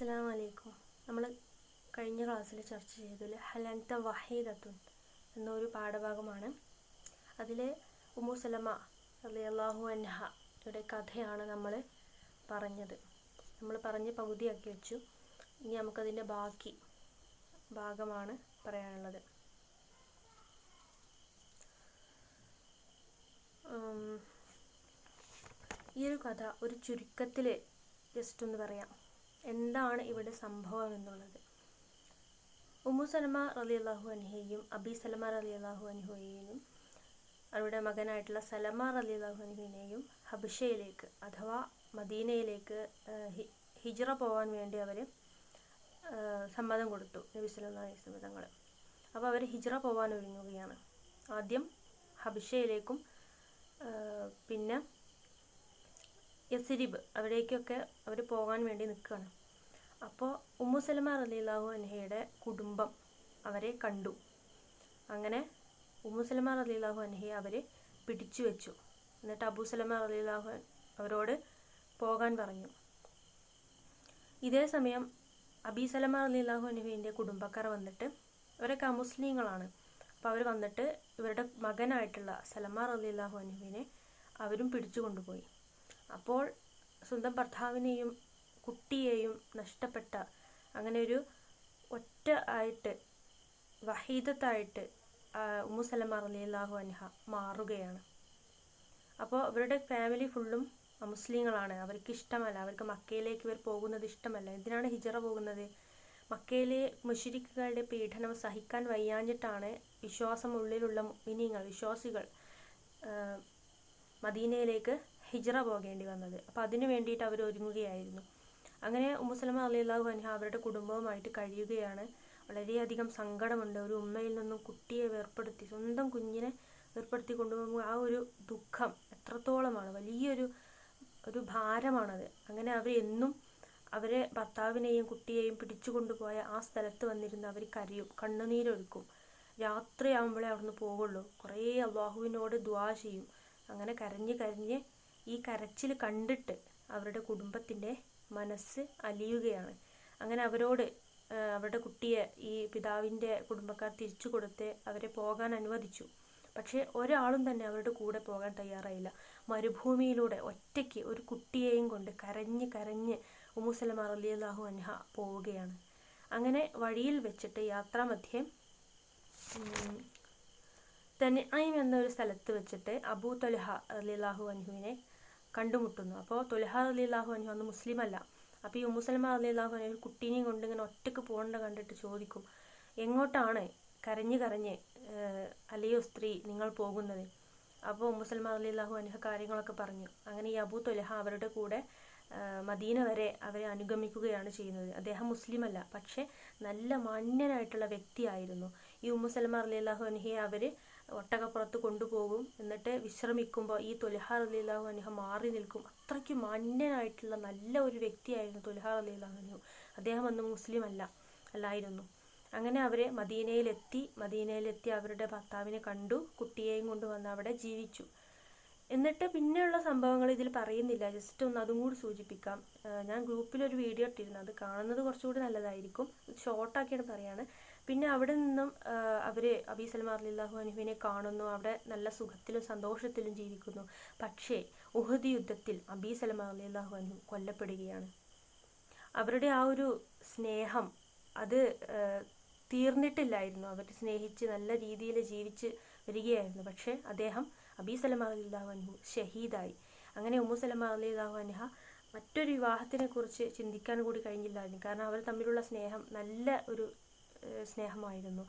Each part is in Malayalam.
അസ്സലാമു അലൈക്കും. നമ്മൾ കഴിഞ്ഞ ക്ലാസ്സിൽ ചർച്ച ചെയ്തതിൽ ഹലൻത വഹീദത്തുൻ എന്നൊരു പാഠഭാഗമാണ്. അതിൽ ഉമ്മു സലമ റളിയല്ലാഹു അൻഹയുടെ കഥയാണ് നമ്മൾ പറഞ്ഞ് പകുതിയാക്കി വെച്ചു. ഇനി നമുക്കതിൻ്റെ ബാക്കി ഭാഗമാണ് പറയാനുള്ളത്. ഈ ഒരു കഥ ഒരു ചുരുക്കത്തിൽ ജസ്റ്റ് ഒന്ന് പറയാം, എന്താണ് ഇവിടെ സംഭവം എന്നുള്ളത്. ഉമ്മു സലമ റളിയല്ലാഹു അൻഹയെയും അബി സലമ റളിയല്ലാഹു അൻഹയെയും അവരുടെ മകനായിട്ടുള്ള സലമ റളിയല്ലാഹു അൻഹുവിനെയും ഹബശയിലേക്ക് അഥവാ മദീനയിലേക്ക് ഹിജ്റ പോകാൻ വേണ്ടി അവർ സമ്മതം കൊടുത്തു, നബി സല്ലല്ലാഹു അലൈഹി വസല്ലം തങ്ങൾ. അപ്പോൾ അവർ ഹിജ്റ പോകാൻ ഒരുങ്ങുകയാണ്. ആദ്യം ഹബശയിലേക്കും പിന്നെ യസ്രിബ് അവിടേക്കൊക്കെ അവർ പോകാൻ വേണ്ടി നിൽക്കുകയാണ്. അപ്പോൾ ഉമ്മു സലമ റളിയല്ലാഹു അൻഹയുടെ കുടുംബം അവരെ കണ്ടു. അങ്ങനെ ഉമ്മു സലമ റളിയല്ലാഹു അൻഹയെ അവർ പിടിച്ചു വെച്ചു. എന്നിട്ട് അബൂ സലമ റളിയല്ലാഹു അവരോട് പോകാൻ പറഞ്ഞു. ഇതേ സമയം അബി സലമ റളിയല്ലാഹു അൻഹുവിൻ്റെ കുടുംബക്കാർ വന്നിട്ട്, അവരൊക്കെ അമുസ്ലിങ്ങളാണ്. അപ്പോൾ അവർ വന്നിട്ട് ഇവരുടെ മകനായിട്ടുള്ള സലമ റളിയല്ലാഹു അൻഹുവിനെ അവരും പിടിച്ചു കൊണ്ടുപോയി. അപ്പോൾ സ്വന്തം ഭർത്താവിനെയും കുട്ടിയെയും നഷ്ടപ്പെട്ട അങ്ങനെ ഒരു ഒറ്റ ആയിട്ട് വഹീദത്തായിട്ട് ഉമ്മു സലമ റളിയല്ലാഹു അൻഹ മാറുകയാണ്. അപ്പോൾ അവരുടെ ഫാമിലി ഫുള്ളും മുസ്ലിങ്ങളാണ്. അവർക്ക് ഇഷ്ടമല്ല, അവർക്ക് മക്കയിലേക്ക് ഇവർ പോകുന്നത് ഇഷ്ടമല്ല. എന്തിനാണ് ഹിജ്റ പോകുന്നത്? മക്കയിലെ മുശ്രിക്കുകളുടെ പീഡനം സഹിക്കാൻ വയ്യാഞ്ഞിട്ടാണ് വിശ്വാസമുള്ളിലുള്ള വിശ്വാസികൾ മദീനയിലേക്ക് ഹിജ്റ പോകേണ്ടി വന്നത്. അപ്പോൾ അതിനു വേണ്ടിയിട്ട് അവർ ഒരുങ്ങുകയായിരുന്നു. അങ്ങനെ ഉമ്മു സലമ റളിയല്ലാഹു അൻഹ അവരുടെ കുടുംബവുമായിട്ട് കഴിയുകയാണ്. വളരെയധികം സങ്കടമുണ്ട്. ഒരു ഉമ്മയിൽ നിന്നും കുട്ടിയെ വേർപ്പെടുത്തി, സ്വന്തം കുഞ്ഞിനെ വേർപ്പെടുത്തി കൊണ്ടുപോകുമ്പോൾ ആ ഒരു ദുഃഖം എത്രത്തോളമാണ്, വലിയൊരു ഭാരമാണത്. അങ്ങനെ അവർ എന്നും അവരെ ഭർത്താവിനെയും കുട്ടിയെയും പിടിച്ചു കൊണ്ടുപോയ ആ സ്ഥലത്ത് വന്നിരുന്ന് അവർ കരയും, കണ്ണുനീരൊഴുക്കും. രാത്രിയാകുമ്പോഴേ അവിടുന്ന് പോകുള്ളൂ. കുറേ അല്ലാഹുവിനോട് ദുആ ചെയ്യും. അങ്ങനെ കരഞ്ഞ് ഈ കരച്ചിൽ കണ്ടിട്ട് അവരുടെ കുടുംബത്തിൻ്റെ മനസ്സ് അലിയുകയാണ്. അങ്ങനെ അവരോട് അവരുടെ കുട്ടിയെ ഈ പിതാവിൻ്റെ കുടുംബക്കാർ തിരിച്ചു കൊടുത്ത് അവരെ പോകാൻ അനുവദിച്ചു. പക്ഷേ ഒരാളും തന്നെ അവരുടെ കൂടെ പോകാൻ തയ്യാറായില്ല. മരുഭൂമിയിലൂടെ ഒറ്റയ്ക്ക് ഒരു കുട്ടിയെയും കൊണ്ട് കരഞ്ഞ് ഉമ്മു സലമ റളിയല്ലാഹു അൻഹ പോവുകയാണ്. അങ്ങനെ വഴിയിൽ വെച്ചിട്ട് യാത്രാമധ്യേ തൻഈം എന്നൊരു സ്ഥലത്ത് വെച്ചിട്ട് അബൂ ത്വൽഹ റളിയല്ലാഹു അൻഹുവിനെ കണ്ടുമുട്ടുന്നു. അപ്പോൾ ത്വൽഹ റളിയല്ലാഹു അൻഹു അന്ന് മുസ്ലിം അല്ല. അപ്പോൾ ഈ ഉമ്മു സലമ റളിയല്ലാഹു അൻഹ ഒരു കുട്ടീനെയും കൊണ്ട് ഇങ്ങനെ ഒറ്റയ്ക്ക് പോകേണ്ട കണ്ടിട്ട് ചോദിക്കും, എങ്ങോട്ടാണ് കരഞ്ഞ് അല്ലയോ സ്ത്രീ നിങ്ങൾ പോകുന്നത്? അപ്പോൾ ഉമ്മു സലമ റളിയല്ലാഹു അൻഹ കാര്യങ്ങളൊക്കെ പറഞ്ഞു. അങ്ങനെ ഈ അബൂ ത്വൽഹ അവരുടെ കൂടെ മദീന വരെ അവരെ അനുഗമിക്കുകയാണ് ചെയ്യുന്നത്. അദ്ദേഹം മുസ്ലിം അല്ല, പക്ഷേ നല്ല മാന്യനായിട്ടുള്ള വ്യക്തിയായിരുന്നു. ഈ ഉമ്മു സലമ റളിയല്ലാഹു അൻഹയെ അവർ ഒട്ടകപ്പുറത്ത് കൊണ്ടുപോകും. എന്നിട്ട് വിശ്രമിക്കുമ്പോൾ ഈ ത്വൽഹ റളിയല്ലാഹു അൻഹ മാറി നിൽക്കും. അത്രയ്ക്ക് മാന്യനായിട്ടുള്ള നല്ല ഒരു വ്യക്തിയായിരുന്നു ത്വൽഹ റളിയല്ലാഹു അൻഹു. അദ്ദേഹം അന്ന് മുസ്ലിം അല്ലായിരുന്നു. അങ്ങനെ അവർ മദീനയിലെത്തി അവരുടെ ഭർത്താവിനെ കണ്ടു, കുട്ടിയെയും കൊണ്ടുവന്ന് അവിടെ ജീവിച്ചു. എന്നിട്ട് പിന്നെയുള്ള സംഭവങ്ങൾ ഇതിൽ പറയുന്നില്ല, ജസ്റ്റ് ഒന്ന് അതും കൂടി സൂചിപ്പിക്കാം. ഞാൻ ഗ്രൂപ്പിലൊരു വീഡിയോ ഇട്ടിരുന്നു, അത് കാണുന്നത് കുറച്ചുകൂടി നല്ലതായിരിക്കും. ഷോർട്ടാക്കിയാണ് പറയാണ്. പിന്നെ അവിടെ നിന്നും അവർ അബീ സലമ റളിയല്ലാഹു അൻഹുവിനെ കാണുന്നു. അവിടെ നല്ല സുഖത്തിലും സന്തോഷത്തിലും ജീവിക്കുന്നു. പക്ഷേ ഉഹദ് യുദ്ധത്തിൽ അബീ സലമ റളിയല്ലാഹു അൻഹു കൊല്ലപ്പെടുകയാണ്. അവരുടെ ആ ഒരു സ്നേഹം അത് തീർന്നിട്ടില്ലായിരുന്നു. അവർ സ്നേഹിച്ച് നല്ല രീതിയിൽ ജീവിച്ച് വരികയായിരുന്നു. പക്ഷേ അദ്ദേഹം അബീ സലമ റളിയല്ലാഹു അൻഹു ഷഹീദായി. അങ്ങനെ ഉമ്മു സലമ റളിയല്ലാഹു അൻഹ മറ്റൊരു വിവാഹത്തിനെ കുറിച്ച് ചിന്തിക്കാൻ കൂടി കഴിഞ്ഞില്ലായിരുന്നു. കാരണം അവർ തമ്മിലുള്ള സ്നേഹം നല്ല ഒരു സ്നേഹമായിരുന്നു.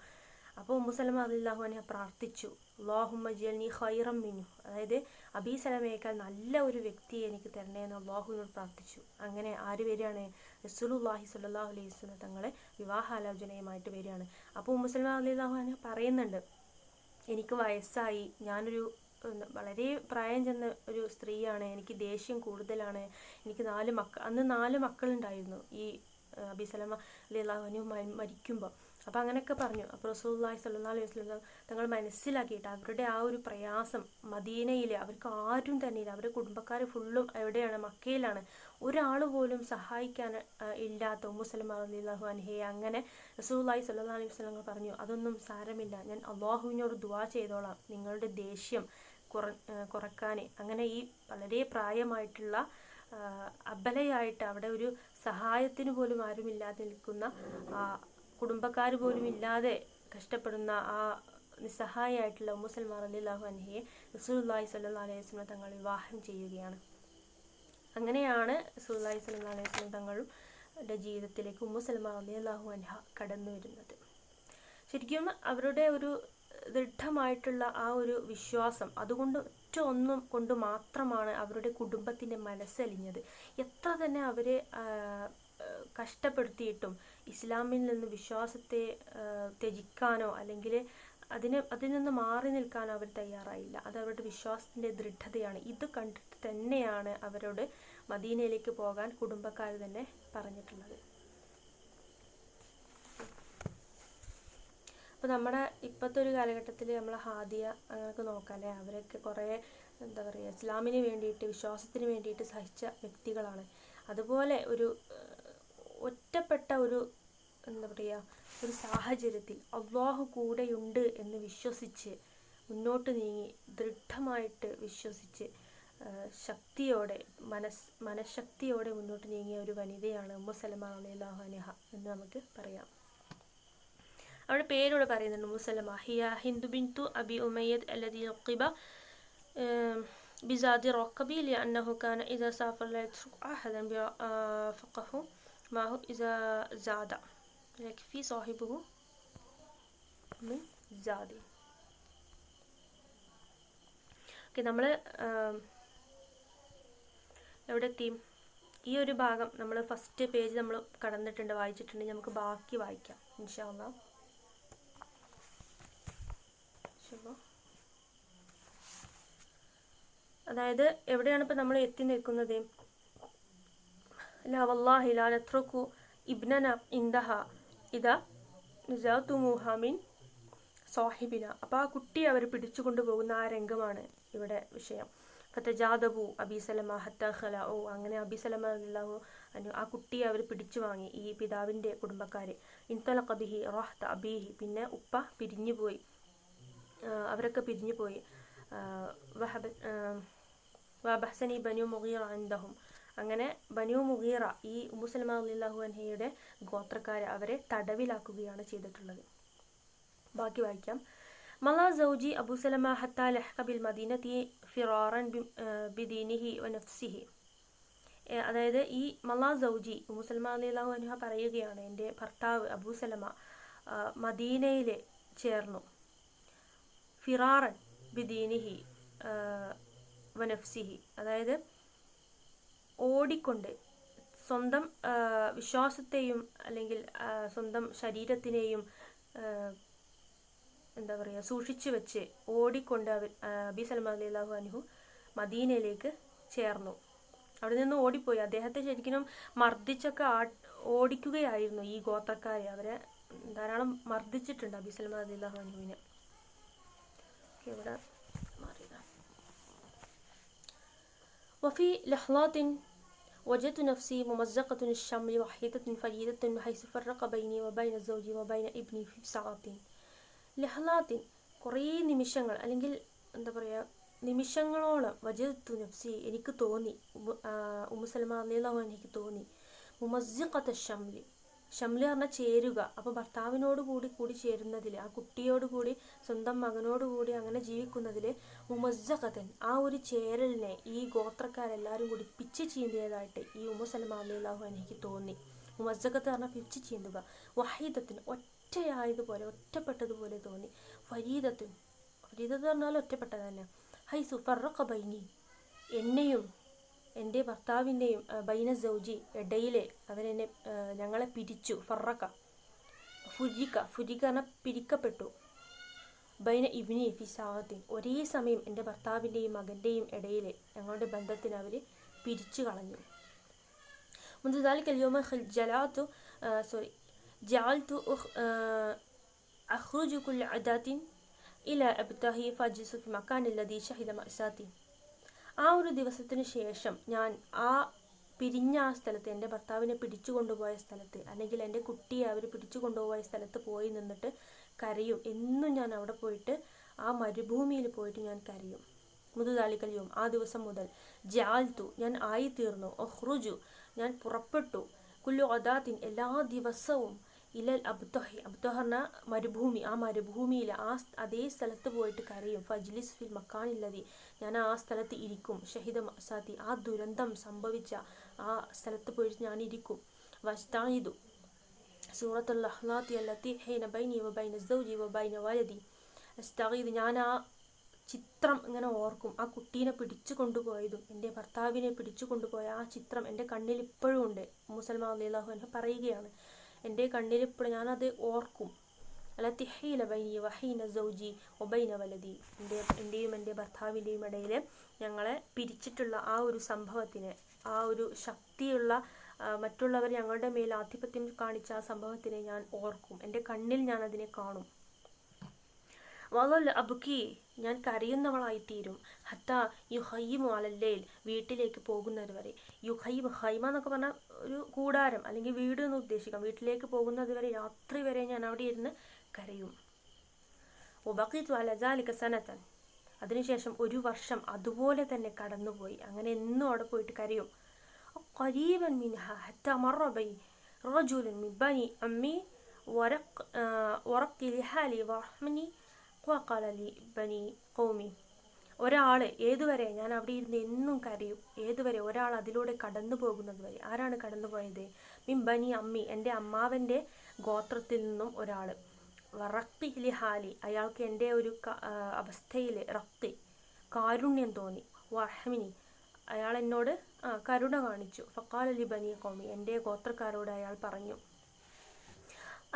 അപ്പോൾ ഉമ്മു സലമ റളിയല്ലാഹു അൻഹ പ്രാർത്ഥിച്ചു, അല്ലാഹുമ്മ ജഅൽനി ഖൈറൻ മിൻഹു, അതായത് അബീ സലമയേക്കാൾ നല്ല ഒരു വ്യക്തിയെ എനിക്ക് തരണേ എന്ന് അല്ലാഹുവിനോട് പ്രാർത്ഥിച്ചു. അങ്ങനെ ആര് വരികയാണ്? റസൂലുള്ളാഹി സ്വല്ലല്ലാഹു അലൈഹി വസല്ലം തങ്ങളെ വിവാഹാലോചനയുമായിട്ട് വരികയാണ്. അപ്പോൾ ഉമ്മു സലമ റളിയല്ലാഹു അൻഹ പറയുന്നുണ്ട്, എനിക്ക് വയസ്സായി, ഞാനൊരു വളരെ പ്രായം ചെന്ന ഒരു സ്ത്രീയാണ്, എനിക്ക് ദേഷ്യം കൂടുതലാണ്, എനിക്ക് അന്ന് 4 മക്കളുണ്ടായിരുന്നു ഈ അബി സലമ റളിയല്ലാഹു അൻഹു മരിക്കുമ്പോൾ. അപ്പോൾ അങ്ങനെയൊക്കെ പറഞ്ഞു. അപ്പോൾ റസൂലുള്ളാഹി സ്വല്ലല്ലാഹു അലൈഹി വസല്ലം തങ്ങൾ മനസ്സിലാക്കിയിട്ട് അവരുടെ ആ ഒരു പ്രയാസം, മദീനയിൽ അവർക്ക് ആരും തന്നെ ഇല്ല, അവരുടെ കുടുംബക്കാർ ഫുള്ളും എവിടെയാണ്, മക്കയിലാണ്, ഒരാൾ പോലും സഹായിക്കാൻ ഇല്ലാത്ത ഉമ്മു സലമ റളിയല്ലാഹു അൻഹയെ അങ്ങനെ റസൂലുള്ളാഹി സ്വല്ലല്ലാഹു അലൈഹി വസല്ലം പറഞ്ഞു, അതൊന്നും സാരമില്ല, ഞാൻ അള്ളാഹുവിനോട് ദുആ ചെയ്തോളാം നിങ്ങളുടെ ദേഷ്യം കുറക്കാൻ. അങ്ങനെ ഈ വളരെ പ്രായമായിട്ടുള്ള അബലയായിട്ട് അവിടെ ഒരു സഹായത്തിന് പോലും ആരുമില്ലാതെ നിൽക്കുന്ന, കുടുംബക്കാർ പോലും ഇല്ലാതെ കഷ്ടപ്പെടുന്ന ആ നിസ്സഹായായിട്ടുള്ള ഉമ്മു സലമ റളിയല്ലാഹു അൻഹയെ റസൂലുള്ളാഹി സ്വല്ലല്ലാഹു അലൈഹി വസല്ലം തങ്ങൾ വിവാഹം ചെയ്യുകയാണ്. അങ്ങനെയാണ് റസൂലുള്ളാഹി സ്വല്ലല്ലാഹു അലൈഹി വസല്ലം തങ്ങളുടെ ജീവിതത്തിലേക്ക് ഉമ്മു സലമ റളിയല്ലാഹു അൻഹ കടന്നു വരുന്നത്. ശരിക്കും അവരുടെ ഒരു ദൃഢമായിട്ടുള്ള ആ ഒരു വിശ്വാസം, അതുകൊണ്ട് ഒന്നും കൊണ്ട് മാത്രമാണ് അവരുടെ കുടുംബത്തിൻ്റെ മനസ്സലിഞ്ഞത്. എത്ര തന്നെ അവരെ കഷ്ടപ്പെടുത്തിയിട്ടും ഇസ്ലാമിൽ നിന്ന് വിശ്വാസത്തെ ത്യജിക്കാനോ അല്ലെങ്കിൽ അതിൽ നിന്ന് മാറി നിൽക്കാനോ അവർ തയ്യാറായില്ല. അത് അവരുടെ വിശ്വാസത്തിൻ്റെ ദൃഢതയാണ്. ഇത് കണ്ടിട്ട് തന്നെയാണ് അവരോട് മദീനയിലേക്ക് പോകാൻ കുടുംബക്കാർ തന്നെ പറഞ്ഞിട്ടുള്ളത്. അപ്പോൾ നമ്മുടെ ഇപ്പോഴത്തെ ഒരു കാലഘട്ടത്തിൽ നമ്മൾ ഹാദിയ അങ്ങനെയൊക്കെ നോക്കാം അല്ലേ, അവരൊക്കെ കുറേ എന്താ പറയുക, ഇസ്ലാമിന് വേണ്ടിയിട്ട് വിശ്വാസത്തിന് വേണ്ടിയിട്ട് സഹിച്ച വ്യക്തികളാണ്. അതുപോലെ ഒരു ഒറ്റപ്പെട്ട ഒരു എന്താ പറയുക ഒരു സാഹചര്യത്തിൽ അല്ലാഹു കൂടെയുണ്ട് എന്ന് വിശ്വസിച്ച് മുന്നോട്ട് നീങ്ങി, ദൃഢമായിട്ട് വിശ്വസിച്ച് ശക്തിയോടെ മനഃശക്തിയോടെ മുന്നോട്ട് നീങ്ങിയ ഒരു വനിതയാണ് ഉമ്മു സലമ റളിയല്ലാഹു അൻഹ എന്ന് നമുക്ക് പറയാം. അവരുടെ പേരോട് പറയുന്നുണ്ട് ഉമ്മു സലമ. ഹിയ ഹിന്ദു ബിന്തു അബി ഉമയ്യദ് അല്ലദി ഉഖിബ ബിസാദി റഖബി ലിഅന്നഹു കാന ഇദാ സാഫറ ലാ യത്രുകു അഹദൻ ബിറഫഖഹു മാഹു ഇദാ സാദ യക്ഫി സാഹിബുഹു മിൻ സാദി. ഓക്കെ, നമ്മൾ എവിടെ എത്തി? ഈ ഒരു ഭാഗം നമ്മൾ ഫസ്റ്റ് പേജ് നമ്മൾ കടന്നിട്ടുണ്ട്, വായിച്ചിട്ടുണ്ട്. നമുക്ക് ബാക്കി വായിക്കാം ഇൻഷാ അല്ലാഹ്. അതായത് എവിടെയാണ് ഇപ്പോൾ നമ്മൾ എത്തി നിൽക്കുന്നത്? ലാ വല്ലാഹി ലാ നത്രുകു ഇബ്നന ഇൻദഹ ഇദാ നസഅതുമുഹ മിൻ സാഹിബിന. അപ്പോൾ ആ കുട്ടിയെ അവർ പിടിച്ചുകൊണ്ട് പോകുന്ന ആ രംഗമാണ് ഇവിടെ വിഷയം. ഫതജാദബു അബി സലമ ഹത്ത ഖലഉ. അങ്ങനെ അബി സലമ റളിയല്ലാഹു അൻഹു ആ കുട്ടിയെ അവർ പിടിച്ചു വാങ്ങി, ഈ പിതാവിൻ്റെ കുടുംബക്കാർ. ഇൻതലഖ ബിഹി റഹ്ത അബീഹി. പിന്നെ ഉപ്പ പിരിഞ്ഞുപോയി, അവരൊക്കെ പിരിഞ്ഞു പോയി. വബഹ്സനി ബനു മുഗീറ ഇൻദഹും. അങ്ങനെ ബനു മുഗീറ, ഈ ഉമ്മു സലമ റളിയല്ലാഹു അൻഹയുടെ ഗോത്രക്കാരെ അവരെ തടവിലാക്കുകയാണ് ചെയ്തിട്ടുള്ളത്. ബാക്കി വായിക്കാം. മലാ സൗജി അബൂ സലമ ഹത്താ ലഹഖ ബിൽ മദീനതി ഫിറാറൻ ബിദീനിഹി വനഫ്സിഹി. അതായത് ഈ മലാ സൗജി, ഉമ്മു സലമ റളിയല്ലാഹു അൻഹ പറയുകയാണ്, എൻ്റെ ഭർത്താവ് അബൂ സലമ മദീനയിൽ ചേർന്നു. ഫിറാറൻ ബിദീനിഹി വനഫ്സിഹി, അതായത് ഓടിക്കൊണ്ട് സ്വന്തം വിശ്വാസത്തെയും അല്ലെങ്കിൽ സ്വന്തം ശരീരത്തിനെയും എന്താ പറയുക സൂക്ഷിച്ചു വെച്ച് ഓടിക്കൊണ്ട് അബി സലമ റളിയല്ലാഹു അൻഹു മദീനയിലേക്ക് ചേർന്നു. അവിടെ നിന്ന് ഓടിപ്പോയി. അദ്ദേഹത്തെ ശരിക്കും മർദ്ദിച്ചൊക്കെ ഓടിക്കുകയായിരുന്നു ഈ ഗോത്രക്കാരെ. അവരെ ധാരാളം മർദ്ദിച്ചിട്ടുണ്ട് അബി സലമ റളിയല്ലാഹു അൻഹുവിനെ. ഇവിടെ മാറിയതാണ്. وفي لحظات وجدت نفسي ممزقة الشمل وحيدة فريدة حيث فرق بيني وبين زوجي وبين ابني في ساعات. ലഹ്ലാത്തിൻ, കുറേ നിമിഷങ്ങൾ അല്ലെങ്കിൽ എന്താ പറയുക നിമിഷങ്ങളോളം, വജദത്തു നഫ്സി, എനിക്ക് തോന്നി, ഉമ്മു സലമ റളിയല്ലാഹു അൻഹയ്ക്ക് തോന്നി, മുമസ്സിഖത ഷംലി, ഷംലി പറഞ്ഞാൽ ചേരുക. അപ്പോൾ ഭർത്താവിനോട് കൂടി ചേരുന്നതിൽ, ആ കുട്ടിയോട് കൂടി സ്വന്തം മകനോട് കൂടി അങ്ങനെ ജീവിക്കുന്നതിൽ മുമസ്സിഖതൻ, ആ ഒരു ചേരലിനെ ഈ ഗോത്രക്കാരെല്ലാവരും കൂടി പിച്ച് ചീന്തിയതായിട്ട് ഈ ഉമ്മു സലമ റളിയല്ലാഹു അൻഹയ്ക്ക് തോന്നി. മുമസ്സിഖത്ത് പറഞ്ഞാൽ പിച്ച് ചീന്തുക. വഹീദത്തിന്, ഒറ്റയായതുപോലെ, ഒറ്റപ്പെട്ടതുപോലെ തോന്നി. ഫരീദത്ത് പറഞ്ഞാൽ ഒറ്റപ്പെട്ടത് തന്നെ. ഹൈസു ഫറഖ ബൈനി, എന്നെയും എൻ്റെ ഭർത്താവിൻ്റെയും ബൈന സൗജി, ഇടയിലെ അവരെന്നെ ഞങ്ങളെ പിരിച്ചു. ഫറഖ ഫുരിക പറഞ്ഞാൽ പിരിക്കപ്പെട്ടു. ബൈന ഇബ്നി ഫി സാഅത്തിൻ, ഒരേ സമയം എൻ്റെ ഭർത്താവിൻ്റെയും മകൻ്റെയും ഇടയിൽ ഞങ്ങളുടെ ബന്ധത്തിന് അവർ പിരിച്ചു കളഞ്ഞു. منذ ذلك اليوم جعلت أخرج كل عدات إلى أبتهي فأجلس في المكان الذي شهد مأساتي. ആ ഒരു ദിവസത്തിന് ശേഷം ഞാൻ ആ പിരിഞ്ഞ ആ സ്ഥലത്ത്, എൻ്റെ ഭർത്താവിനെ പിടിച്ചു കൊണ്ടുപോയ സ്ഥലത്ത്, അല്ലെങ്കിൽ എൻ്റെ കുട്ടിയെ അവർ പിടിച്ചു കൊണ്ടുപോയ സ്ഥലത്ത് പോയി നിന്നിട്ട് കരയും. എന്നും ഞാൻ അവിടെ പോയിട്ട് ആ മരുഭൂമിയിൽ പോയിട്ട് ഞാൻ കരയും. മുതുതാളിക്കല്യവും, ആ ദിവസം മുതൽ, ജാൽത്തു ഞാൻ ആയിത്തീർന്നു, ഒഹ്റുജു ഞാൻ പുറപ്പെട്ടു, കുല്ലു അദാത്തിൻ എല്ലാ ദിവസവും, ഇലൽ അബ്തഹി, അബ്തഹ എന്ന മരുഭൂമി, ആ മരുഭൂമിയിൽ അതേ സ്ഥലത്ത് പോയിട്ട് കരയും. ഫജ്ലിസ് ഫിൽ മക്കാനില്ലതി, ഞാൻ ആ സ്ഥലത്ത് ഇരിക്കും. ഷഹിദ മസാത്തി, ആ ദുരന്തം സംഭവിച്ച ആ സ്ഥലത്ത് പോയിട്ട് ഞാൻ ഇരിക്കും. വസ്തായിദു സൂറത്തുൽ അഹ്ലാത്തി അല്ലത്തി ഹൈന ബൈനി വബൈന സൗജി വബൈന വലദി. അസ്തഗീദ്, ഞാൻ ആ ചിത്രം ഇങ്ങനെ ഓർക്കും. ആ കുട്ടീനെ പിടിച്ചു കൊണ്ടുപോയതും എൻ്റെ ഭർത്താവിനെ പിടിച്ചു കൊണ്ടുപോയ ആ ചിത്രം എൻ്റെ കണ്ണിൽ ഇപ്പോഴും ഉണ്ട്. മുസൽമാൻ റളിയല്ലാഹു അൻഹു പറയുകയാണ്, എൻ്റെ കണ്ണിൽ ഇപ്പോഴും ഞാനത് ഓർക്കും. അല്ലത്തി ഹൈന ബൈനി വഹൈന സൗജി വബൈന വലദി, എൻ്റെയും എൻ്റെ ഭർത്താവിൻ്റെയും ഇടയിൽ ഞങ്ങളെ പിരിച്ചിട്ടുള്ള ആ ഒരു സംഭവത്തിനെ, ആ ഒരു ശക്തിയുള്ള മറ്റുള്ളവർ ഞങ്ങളുടെ മേൽ ആധിപത്യം കാണിച്ച ആ സംഭവത്തിനെ ഞാൻ ഓർക്കും. എൻ്റെ കണ്ണിൽ ഞാൻ അതിനെ കാണും. വലൽ അബ്കി, ഞാൻ കരയുന്നവളായിത്തീരും. ഹത്ത യുഹയ്യിമു അലല്ലൈൽ, വീട്ടിലേക്ക് പോകുന്നത് വരെ. യുഹയ്യിമു, ഹൈമ എന്നൊക്കെ പറഞ്ഞാൽ ഒരു കൂടാരം അല്ലെങ്കിൽ വീട് എന്ന് ഉദ്ദേശിക്കാം. വീട്ടിലേക്ക് പോകുന്നത് വരെ, രാത്രി വരെ ഞാൻ അവിടെ ഇരുന്ന് കരയും. വബഖിതു അല ദാലിക സനതൻ, അതിനുശേഷം ഒരു വർഷം അതുപോലെ തന്നെ കടന്നുപോയി. അങ്ങനെ എന്നും അവിടെ പോയിട്ട് കരയും. ഖരീബൻ മിൻഹ ഹത്ത മറ ബൈ റജുലുൻ മിൻ ബനി അമ്മി വറഖ് ലിഹാലി വറഹ്മനി ഖാലി ബനി ഖൗമി. ഒരാൾ, ഏതുവരെ ഞാൻ അവിടെ ഇരുന്ന് എന്നും കരയും, ഏതുവരെ, ഒരാൾ അതിലൂടെ കടന്നു പോകുന്നത് വരെ. ആരാണ് കടന്നു പോയത്? മിൻ ബനി അമ്മി, എൻ്റെ അമ്മാവൻ്റെ ഗോത്രത്തിൽ നിന്നും ഒരാൾ. വറഖ് ലിഹാലി, അയാൾക്ക് എൻ്റെ ഒരു അവസ്ഥയിൽ റഖ്, കാരുണ്യം തോന്നി. വറഹ്മനി, അയാൾ എന്നോട് കരുണ കാണിച്ചു. ഫഖാലി ബനി ഖൗമി, എൻ്റെ ഗോത്രക്കാരോട് അയാൾ പറഞ്ഞു,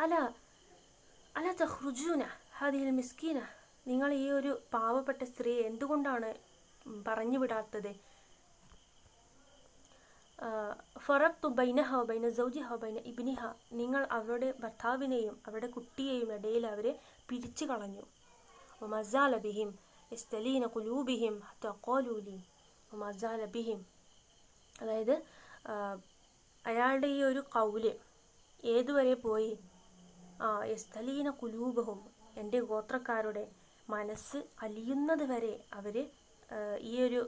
അല തഖ്റുജൂന ഹാദിഹിൽ മിസ്കീന, നിങ്ങൾ ഈ ഒരു പാവപ്പെട്ട സ്ത്രീയെ എന്തുകൊണ്ടാണ് പറഞ്ഞു വിടാത്തത്? ഫറഖ്തു ബൈനഹ വബൈന സൗജിഹ വബൈന ഇബ്നിഹ, നിങ്ങൾ അവരുടെ ഭർത്താവിനെയും അവരുടെ കുട്ടിയെയും ഇടയിൽ അവരെ പിരിച്ചു കളഞ്ഞു. വമസാല ബിഹിം യസ്തലീന ഖുലൂബിഹിം ഹത്താ ഖാലൂ ലി വമസാല ബിഹിം, അതായത് അയാളുടെ ഈ ഒരു ഖൗല് ഏതുവരെ പോയി? യസ്തലീന ഖുലൂബഹും, എൻ്റെ ഗോത്രക്കാരുടെ മനസ്സ് അലിയുന്നത് വരെ അവർ ഈ ഒരു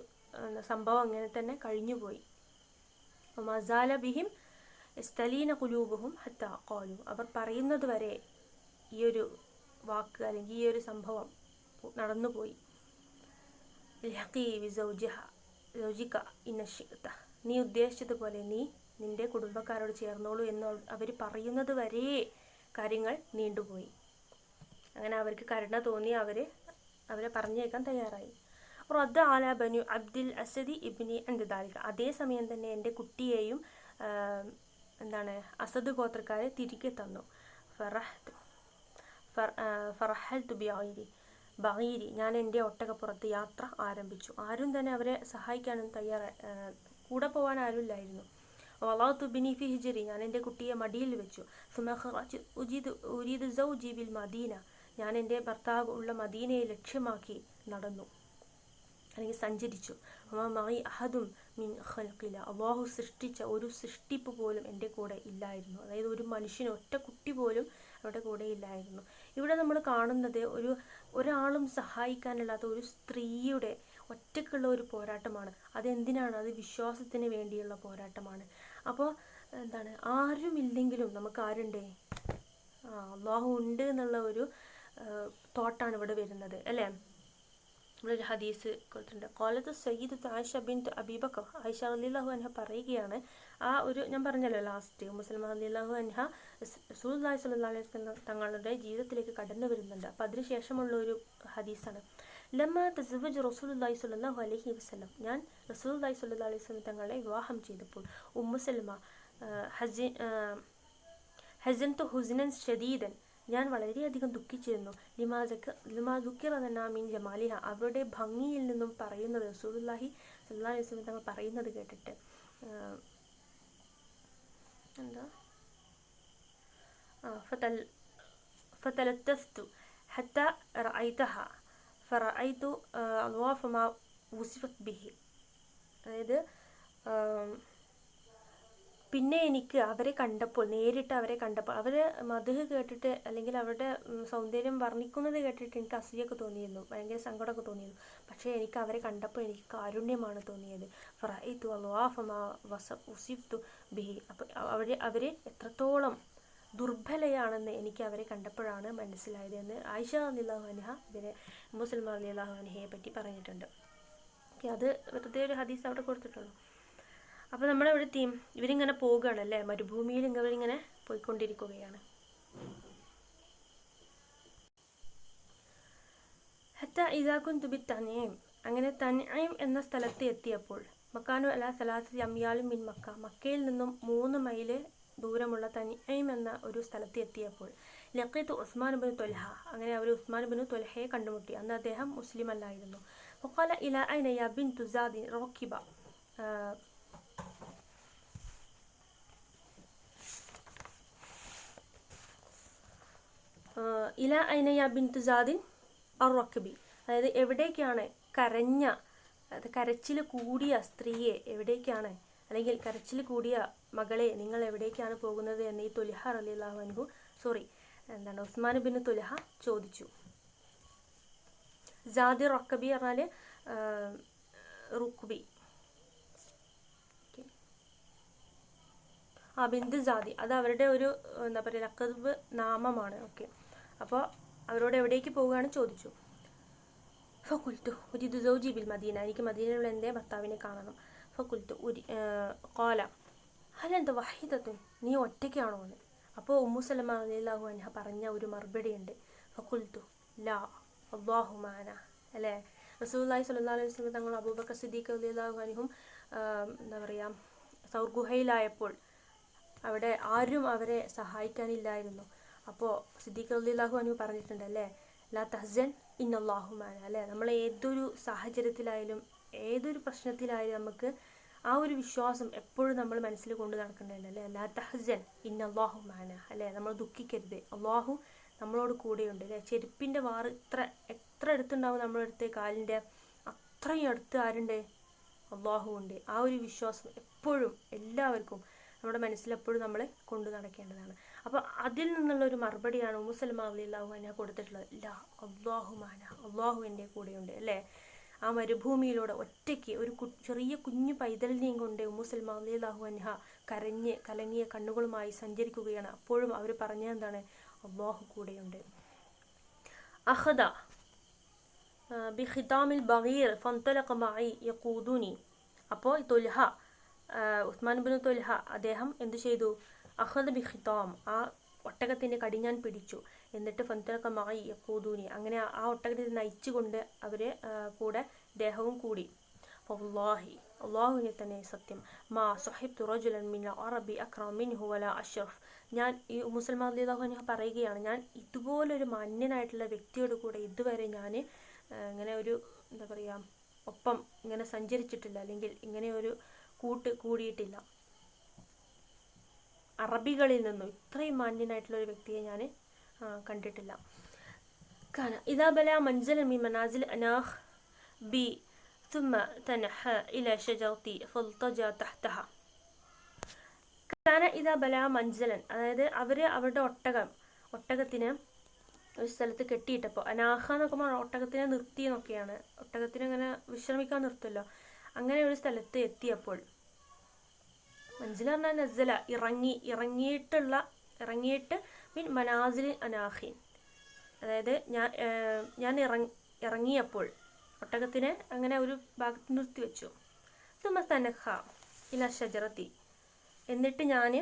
സംഭവം അങ്ങനെ തന്നെ കഴിഞ്ഞുപോയി. മസാല ബിഹിം യസ്തലീന ഖുലൂബഹും ഹത്താ ഖാലു, അവർ പറയുന്നത് വരെ ഈ ഒരു വാക്ക് അല്ലെങ്കിൽ ഈ ഒരു സംഭവം നടന്നുപോയി. ലഖീ ബിസൗജിക ഇന്ന ശിഅത, നീ ഉദ്ദേശിച്ചതുപോലെ നീ നിൻ്റെ കുടുംബക്കാരോട് ചേർന്നോളൂ എന്ന് അവർ പറയുന്നത് വരെ കാര്യങ്ങൾ നീണ്ടുപോയി. അങ്ങനെ അവർക്ക് കരുണ തോന്നി, അവരെ പറഞ്ഞേക്കാൻ തയ്യാറായി. റദ്ദ ആല ബനു അബ്ദുൽ അസദി ഇബ്നി അൻദാലിക, അതേസമയം തന്നെ എൻ്റെ കുട്ടിയെയും അസദ് ഗോത്രക്കാരെ തിരികെ തന്നു. ഫറഹൽതു ബഗീരി, ഞാൻ എൻ്റെ ഒട്ടകപ്പുറത്ത് യാത്ര ആരംഭിച്ചു. ആരും തന്നെ അവരെ സഹായിക്കാനും കൂടെ പോകാൻ ആരുമില്ലായിരുന്നു. വളഅതു ബിനി ഫി ഹിജ്രി, ഞാൻ എൻ്റെ കുട്ടിയെ മടിയിൽ വെച്ചു. ഉരീദു സൗജി ബിൽ മദീന, ഞാൻ എൻ്റെ ഭർത്താവ് ഉള്ള മദീനയെ ലക്ഷ്യമാക്കി നടന്നു അല്ലെങ്കിൽ സഞ്ചരിച്ചു. അഹദും മിൻ ഖൽഖില, അല്ലാഹു സൃഷ്ടിച്ച ഒരു സൃഷ്ടിപ്പ് പോലും എൻ്റെ കൂടെ ഇല്ലായിരുന്നു. അതായത് ഒരു മനുഷ്യന്, ഒറ്റ കുട്ടി പോലും അവരുടെ കൂടെ ഇല്ലായിരുന്നു. ഇവിടെ നമ്മൾ കാണുന്നത് ഒരാളും സഹായിക്കാനില്ലാത്ത ഒരു സ്ത്രീയുടെ ഒറ്റയ്ക്കുള്ള ഒരു പോരാട്ടമാണ്. അതെന്തിനാണ്? അത് വിശ്വാസത്തിന് വേണ്ടിയുള്ള പോരാട്ടമാണ്. അപ്പോൾ ആരുമില്ലെങ്കിലും നമുക്ക് ആരുണ്ടേ? അല്ലാഹു ഉണ്ട് എന്നുള്ള ഒരു തോട്ടാണ് ഇവിടെ വരുന്നത്, അല്ലേ? ഇവിടെ ഒരു ഹദീസ് കൊടുത്തിട്ടുണ്ട്. ഖാലത്ത് സയ്യിദത്ത് ആയിഷ ബിൻത് അബീ ബക്കർ, ആയിഷ റളിയല്ലാഹു അൻഹ പറയുകയാണ്, ആ ഒരു ഞാൻ പറഞ്ഞല്ലോ ലാസ്റ്റ്, മുസൽമാൻ റളിയല്ലാഹു അൻഹ റസൂലുള്ളാഹി സ്വല്ലല്ലാഹു അലൈഹി വസല്ലം തങ്ങളുടെ ജീവിതത്തിലേക്ക് കടന്നു വരുന്നുണ്ട്. അപ്പോൾ അതിനുശേഷമുള്ള ഒരു ഹദീസാണ്. ലമ്മ തസവ്വജ റസൂലുള്ളാഹി സ്വല്ലല്ലാഹു അലൈഹി വസല്ലം, ഞാൻ റസൂലുള്ളാഹി സ്വല്ലല്ലാഹു അലൈഹി വസല്ലം തങ്ങളെ വിവാഹം ചെയ്തപ്പോൾ ഉമ്മു സൽമ ഹസൻതു ഹുസ്നൻ ഷദീദൻ, ഞാൻ വളരെയധികം ദുഃഖിച്ചിരുന്നു. ലിമാ ദുഃഖിറന മിൻ ജമാലിഹ, അവരുടെ ഭംഗിയിൽ നിന്നും പറയുന്നത്, റസൂലുള്ളാഹി സ്വല്ലല്ലാഹു അലൈഹി വസല്ലം തങ്ങൾ പറയുന്നത് കേട്ടിട്ട്. എന്താ فتلتفت حتى رأيتها فرأيت أضواف ما وصفت به. അതായത് പിന്നെ എനിക്ക് അവരെ കണ്ടപ്പോൾ, നേരിട്ട് അവരെ കണ്ടപ്പോൾ, അവർ മദ്ഹ് കേട്ടിട്ട് അല്ലെങ്കിൽ അവരുടെ സൗന്ദര്യം വർണ്ണിക്കുന്നത് കേട്ടിട്ട് എനിക്ക് അസൂയൊക്കെ തോന്നിയിരുന്നു, ഭയങ്കര സങ്കടമൊക്കെ തോന്നിയിരുന്നു. പക്ഷേ എനിക്ക് അവരെ കണ്ടപ്പോൾ എനിക്ക് കാരുണ്യമാണ് തോന്നിയത്. ഫറഅയ്തു അളവാഫ മാ ഉസിഫ്തു ബിഹി. അപ്പോൾ അവർ എത്രത്തോളം ദുർബലയാണെന്ന് എനിക്ക് അവരെ കണ്ടപ്പോഴാണ് മനസ്സിലായത് എന്ന് ആയിഷ റളിയല്ലാഹു അൻഹ ഇവരെ ഉമ്മു സൽമ റളിയല്ലാഹു അൻഹയെ പറ്റി പറഞ്ഞിട്ടുണ്ട്. അത് വെറുതെ ഒരു ഹദീസ് അവിടെ കൊടുത്തിട്ടുള്ളൂ. അപ്പോൾ നമ്മളിവിടെ ഇവരിങ്ങനെ പോകുകയാണല്ലേ, മരുഭൂമിയിൽ ഇവരിങ്ങനെ പോയിക്കൊണ്ടിരിക്കുകയാണ്. ഹത്ത ഇദാ കുന്തു ബിത്തനഈം, അങ്ങനെ തൻഈം എന്ന സ്ഥലത്ത് എത്തിയപ്പോൾ, മക്കാനു അലാ സലാസത്തി അംയാലും മിൻ മക്ക, മക്കയിൽ നിന്നും 3 മൈൽ ദൂരമുള്ള തൻഈം എന്ന ഒരു സ്ഥലത്ത് എത്തിയപ്പോൾ, ലഖീതു ഉസ്മാൻ ഇബ്നു ത്വൽഹ, അങ്ങനെ അവർ ഉസ്മാൻ ഇബ്നു ത്വൽഹയെ കണ്ടുമുട്ടി. അന്ന് അദ്ദേഹം മുസ്ലിം അല്ലായിരുന്നു. വഖാല ഇലാ ഐന യാ ബിൻതു സാദി റക്കിബ, ഇല ഐനയ ബിൻതു സാദിൻ അർ റക്ബി, അതായത് എവിടേക്കാണ് കരച്ചിൽ കൂടിയ സ്ത്രീയെ എവിടേക്കാണ്, അല്ലെങ്കിൽ കരച്ചിൽ കൂടിയ മകളെ നിങ്ങൾ എവിടേക്കാണ് പോകുന്നത് എന്ന് ഈ ത്വൽഹ റളിയല്ലാഹു അൻഹു ഉസ്മാൻ ബിൻ ത്വൽഹ ചോദിച്ചു. സാദി റക്ബി പറഞ്ഞാൽ റുക്ബി, ബിന്ദു സാദി, അത് അവരുടെ ഒരു എന്താ പറയുക ലഖബ് നാമമാണ്. ഓക്കെ, അപ്പോൾ അവരോട് എവിടേക്ക് പോവുകയാണ് ചോദിച്ചു. ഫഖുൽത്തു ഉരിദു സൗജി ബിൽ മദീന, എനിക്ക് മദീനയിലുള്ള എൻ്റെ ഭർത്താവിനെ കാണണം. ഫഖുൽത്തു ഖാല ഹൽ അൻത വഹീദത്തുൻ, നീ ഒറ്റയ്ക്കാണോ എന്ന്. അപ്പോൾ ഉമ്മു സലമ റളിയല്ലാഹു അൻഹ പറഞ്ഞ ഒരു മറുപടി ഉണ്ട്. ഫഖുൽത്തു ലാ അല്ലാഹു മഅന, അല്ലേ, റസൂലുള്ളാഹി സ്വല്ലല്ലാഹു അലൈഹി വസല്ലം തങ്ങൾ അബൂബക്കർ സിദ്ദീഖ് റളിയല്ലാഹു അൻഹും എന്താ പറയുക സൗർ ഗുഹയിലായപ്പോൾ അവിടെ ആരും അവരെ സഹായിക്കാനില്ലായിരുന്നു. അപ്പോൾ സിദ്ദീഖ് റളിയല്ലാഹു അൻഹു പറഞ്ഞിട്ടുണ്ട്, അല്ലേ, ലാ തഹ്സൻ ഇന്നല്ലാഹു മഅന, അല്ലേ, നമ്മൾ ഏതൊരു സാഹചര്യത്തിലായാലും ഏതൊരു പ്രശ്നത്തിലായാലും നമുക്ക് ആ ഒരു വിശ്വാസം എപ്പോഴും നമ്മൾ മനസ്സിൽ കൊണ്ട് നടക്കേണ്ടതുണ്ട്, അല്ലേ, ലാ തഹ്സൻ ഇന്നല്ലാഹു മഅന, അല്ലേ, നമ്മൾ ദുഃഖിക്കരുത്, അള്ളാഹു നമ്മളോട് കൂടെയുണ്ട്, അല്ലേ. ചെരുപ്പിൻ്റെ വാറ് എത്ര അടുത്തുണ്ടാവും നമ്മുടെ അടുത്ത്, കാലിൻ്റെ അത്രയും അടുത്ത് ആരുണ്ട്, അള്ളാഹു ഉണ്ട്. ആ ഒരു വിശ്വാസം എപ്പോഴും എല്ലാവർക്കും നമ്മുടെ മനസ്സിലെപ്പോഴും നമ്മൾ കൊണ്ടു നടക്കേണ്ടതാണ്. അപ്പോൾ അതിൽ നിന്നുള്ള ഒരു മറുപടിയാണ് ഉമ്മു സലമ റളിയല്ലാഹു അൻഹ കൊടുത്തിട്ടുള്ളത്. ലാ അല്ലാഹു മഅന, അള്ളാഹു എൻ്റെ കൂടെയുണ്ട്, അല്ലേ. ആ മരുഭൂമിയിലൂടെ ഒറ്റയ്ക്ക് ഒരു ചെറിയ കുഞ്ഞു പൈതലിനെയും കൊണ്ട് ഉമ്മു സലമ റളിയല്ലാഹു അൻഹ കരഞ്ഞ് കലങ്ങിയ കണ്ണുകളുമായി സഞ്ചരിക്കുകയാണ്. അപ്പോഴും അവർ പറഞ്ഞത് എന്താണ്, അള്ളാഹു കൂടെയുണ്ട്. അഖദ ബിഖിതാമിൽ ബഗീർ ഫന്തലഖ മഇ യഖൂദുനി, അപ്പോൾ ത്വൽഹ ഉസ്മാൻ ഇബ്നു ത്വൽഹ അദ്ദേഹം എന്ത് ചെയ്തു, അഖദ ബിഖിതാം, ആ ഒട്ടകത്തിൻ്റെ കടിഞ്ഞാൻ പിടിച്ചു. എന്നിട്ട് ഫന്തലഖ മഇ യഖൂദുനി, അങ്ങനെ ആ ഒട്ടകത്തെ നയിച്ചുകൊണ്ട് അവരെ കൂടെ ദേഹവും കൂടി. വല്ലാഹി, അള്ളാഹുവിനെ തന്നെ സത്യം, മാ സഹിബ്തു റജുലൻ മിൻ അറബി അക്റം മിൻഹു വലാ അഷ്റഫ്, ഞാൻ ഈ ഉമ്മു സൽമ റളിയല്ലാഹു അൻഹ പറയുകയാണ്, ഞാൻ ഇതുപോലൊരു മാന്യനായിട്ടുള്ള വ്യക്തിയോട് കൂടെ ഇതുവരെ ഞാൻ ഇങ്ങനെ ഒരു എന്താ പറയുക ഒപ്പം ഇങ്ങനെ സഞ്ചരിച്ചിട്ടില്ല, അല്ലെങ്കിൽ ഇങ്ങനെ ഒരു കൂടിയിട്ടില്ല. അറബികളിൽ നിന്നും ഇത്രയും മാന്യനായിട്ടുള്ള ഒരു വ്യക്തിയെ ഞാൻ കണ്ടിട്ടില്ല. കാന ഇദാ ബല മൻസല മിൻ മനാസിൽ അനാഖ് ബി ثم تنحى إلى شجرة فالتجأ تحتها. കാന ഇദാ ബല മൻസലൻ, അതായത് അവരുടെ ഒട്ടകത്തിന് ഒരു സ്ഥലത്ത് കെട്ടിയിട്ടപ്പോൾ, അനാഹ എന്നൊക്കെ പറഞ്ഞാൽ ഒട്ടകത്തിനെ നിർത്തി എന്നൊക്കെയാണ്, ഒട്ടകത്തിനെ അങ്ങനെ വിശ്രമിക്കാൻ നിർത്തുമല്ലോ, അങ്ങനെ ഒരു സ്ഥലത്ത് എത്തിയപ്പോൾ, മൻസിൽ പറഞ്ഞാൽ നസല ഇറങ്ങിയിട്ട് മീൻ മനാസിൽ അനാഖിൻ, അതായത് ഞാൻ ഇറങ്ങിയപ്പോൾ ഒട്ടകത്തിനെ അങ്ങനെ ഒരു ഭാഗത്ത് നിർത്തി വെച്ചു. സുമ തനഖ ഇല ഷജറത്തി, എന്നിട്ട് ഞാൻ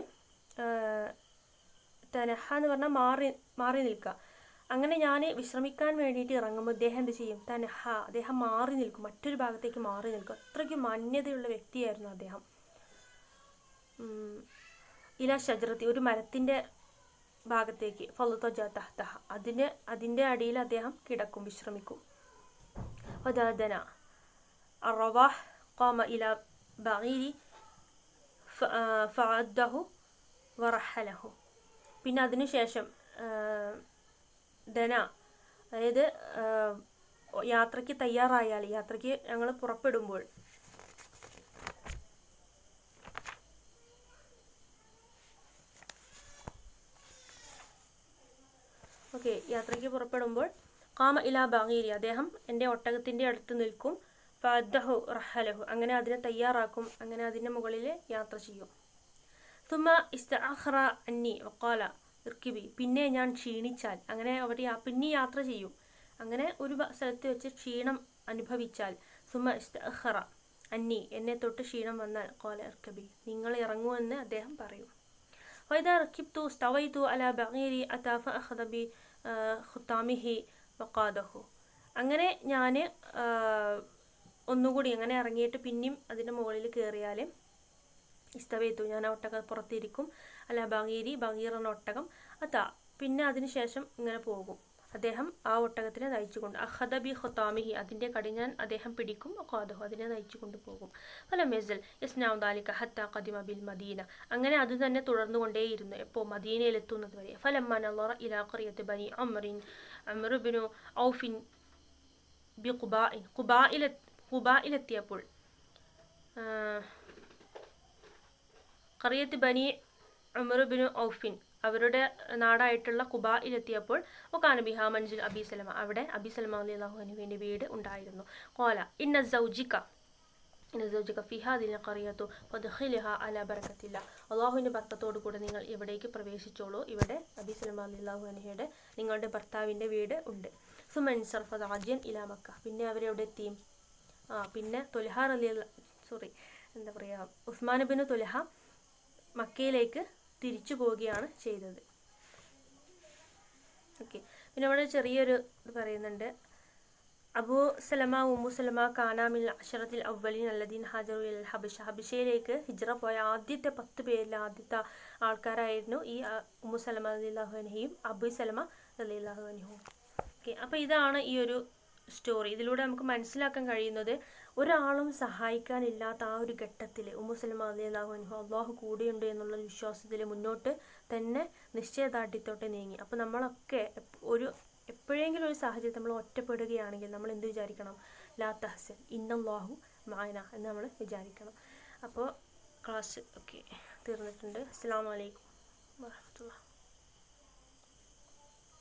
തനഹ എന്ന് പറഞ്ഞാൽ മാറി നിൽക്കുക, അങ്ങനെ ഞാൻ വിശ്രമിക്കാൻ വേണ്ടിയിട്ട് ഇറങ്ങുമ്പോൾ അദ്ദേഹം എന്ത് ചെയ്യും, തനഹ, അദ്ദേഹം മാറി നിൽക്കും, മറ്റൊരു ഭാഗത്തേക്ക് മാറി നിൽക്കും. അത്രയ്ക്ക് മാന്യതയുള്ള വ്യക്തിയായിരുന്നു അദ്ദേഹം. ഇല ഷജറത്തി, ഒരു മരത്തിൻ്റെ ഭാഗത്തേക്ക്, ഫളതജ തഹ്തഹ, അതിൻ്റെ അടിയിൽ അദ്ദേഹം കിടക്കും, വിശ്രമിക്കും. വദദന ഖാമ ഇല ബഗീരി ഫഅദ്ദഹു വറഹലഹു. പിന്നെ അതിനുശേഷം ദന, അതായത് യാത്രയ്ക്ക് തയ്യാറായാൽ, യാത്രയ്ക്ക് ഞങ്ങൾ പുറപ്പെടുമ്പോൾ, യാത്രയ്ക്ക് പുറപ്പെടുമ്പോൾ ഖാമ ഇലാ ബഗീരി, അദ്ദേഹം എൻ്റെ ഒട്ടകത്തിൻ്റെ അടുത്ത് നിൽക്കും. ഫഅദ്ദഹു റഹലഹു, അങ്ങനെ അതിനെ തയ്യാറാക്കും, അങ്ങനെ അതിൻ്റെ മുകളിൽ യാത്ര ചെയ്യും. സുമ ഇസ്തഅഖറ അന്നി വഖാല ഇർക്കിബി, പിന്നെ ഞാൻ ക്ഷീണിച്ചാൽ, അങ്ങനെ അവർ പിന്നെ യാത്ര ചെയ്യും. അങ്ങനെ ഒരു സ്ഥലത്ത് വെച്ച് ക്ഷീണം അനുഭവിച്ചാൽ, സുമ ഇസ്തഅഖറ അന്നി, എന്നെ തൊട്ട് ക്ഷീണം വന്നാൽ, ഖാല ഇർക്കിബി, നിങ്ങൾ ഇറങ്ങുമെന്ന് അദ്ദേഹം പറയും. വൈദാ റക്കിബ്തു സ്തവൈതു അലാ ബഗീരി അതാ ഫഅഖദ ബി ഖുതാമിഹി വഖാദഹു, അങ്ങനെ ഞാൻ ഒന്നുകൂടി അങ്ങനെ ഇറങ്ങിയിട്ട് പിന്നെയും അതിൻ്റെ മുകളിൽ കയറിയാൽ, ഇസ്തവൈതു, ഞാൻ ആ ഒട്ടകം പുറത്തിരിക്കും, അല്ല ബഗീരി, ബഗീർ എന്ന ഒട്ടകം, അതാ, പിന്നെ അതിന് ശേഷം ഇങ്ങനെ പോകും, അദ്ദേഹം ആ ഒട്ടകത്തിനെ നയിച്ചുകൊണ്ട്, അഖദ ബി ഖുതാമിഹി, അതിൻ്റെ കടിഞ്ഞാൻ അദ്ദേഹം പിടിക്കും, ഖാദഹു, അതിനെ നയിച്ചു കൊണ്ടുപോകും. ഫലം യസ്അൽ യസ്നഉ ദാലിക ഹത്താ ഖദിമ ബിൽ മദീന, അങ്ങനെ അത് തന്നെ തുടർന്നുകൊണ്ടേയിരുന്നു എപ്പോൾ മദീനയിലെത്തുന്നത് വരെ. ഫലമ്മ നളറ ഇലാ ഖറിയത്തി ബനി അംർ ഇബ്നു ഔഫിൻ ബി ഖുബാഇൻ, ഖുബായിലെത്തിയപ്പോൾ, ഖറിയത്ത് ബനി ഉമർ ഇബ്നു ഔഫിൻ, അവരുടെ നാടായിട്ടുള്ള ഖുബായിലെത്തിയപ്പോൾ, ഒകാന ബിഹാ മൻസിൽ അബി സലമ, അവിടെ അബി സലമ റളിയല്ലാഹു അൻഹുവിൻ്റെ വീട് ഉണ്ടായിരുന്നു. ഖാല ഇന്ന സൗജിക ഫി ഹാദിൽ ഖറിയത്തു ഫദ്ഖിൽഹാ അലാ ബറകത്തില്ല, അല്ലാഹുവിൻ്റെ ബർക്കത്തോടു കൂടെ നിങ്ങൾ ഇവിടേക്ക് പ്രവേശിച്ചോളൂ, ഇവിടെ അബി സലമ റളിയല്ലാഹു അൻഹയുടെ, നിങ്ങളുടെ ഭർത്താവിൻ്റെ വീട് ഉണ്ട്. സുമൻ സർഫ റാജിയൻ ഇലാ മക്ക, പിന്നെ അവരെവിടെ എത്തി, പിന്നെ ഉസ്മാൻ ഇബ്നു തുൽഹ മക്കയിലേക്ക് തിരിച്ചു പോവുകയാണ് ചെയ്തത്. പിന്നെ ഇവിടെ ചെറിയൊരു ഇത് പറയുന്നുണ്ട്. അബൂ സലമ ഉമ്മു സലമ കാനാമിൽ അഷറത്തിൽ അവ്വലിൻ അല്ലദീൻ ഹാജറു ഇലൽ ഹബശ, ഹബശയിലേക്ക് ഹിജ്റ പോയ ആദ്യത്തെ 10 പേരിൽ ആദ്യത്തെ ആൾക്കാരായിരുന്നു ഈ ഉമ്മു സലമ റളിയല്ലാഹു അൻഹയും അബൂ സലമ റളിയല്ലാഹു അൻഹും. അപ്പോൾ ഇതാണ് ഈ ഒരു സ്റ്റോറി. ഇതിലൂടെ നമുക്ക് മനസ്സിലാക്കാൻ കഴിയുന്നത്, ഒരാളും സഹായിക്കാനില്ലാത്ത ആ ഒരു ഘട്ടത്തിൽ ഉമ്മു സലമ റളിയല്ലാഹു അൻഹ അല്ലാഹു കൂടെയുണ്ട് എന്നുള്ള വിശ്വാസത്തിൽ മുന്നോട്ട് തന്നെ നിശ്ചയദാർഢ്യത്തോടെ നീങ്ങി. അപ്പോൾ നമ്മളൊക്കെ എപ്പോഴെങ്കിലും ഒരു സാഹചര്യത്തിൽ നമ്മൾ ഒറ്റപ്പെടുകയാണെങ്കിൽ നമ്മൾ എന്ത് വിചാരിക്കണം, ലാ തഹ്സൻ ഇന്നല്ലാഹു മഅനാ എന്ന് നമ്മൾ വിചാരിക്കണം. അപ്പോൾ ക്ലാസ് തീർന്നിട്ടുണ്ട്. അസ്സലാമു അലൈക്കും വറഹ്മത്തുള്ളാഹി.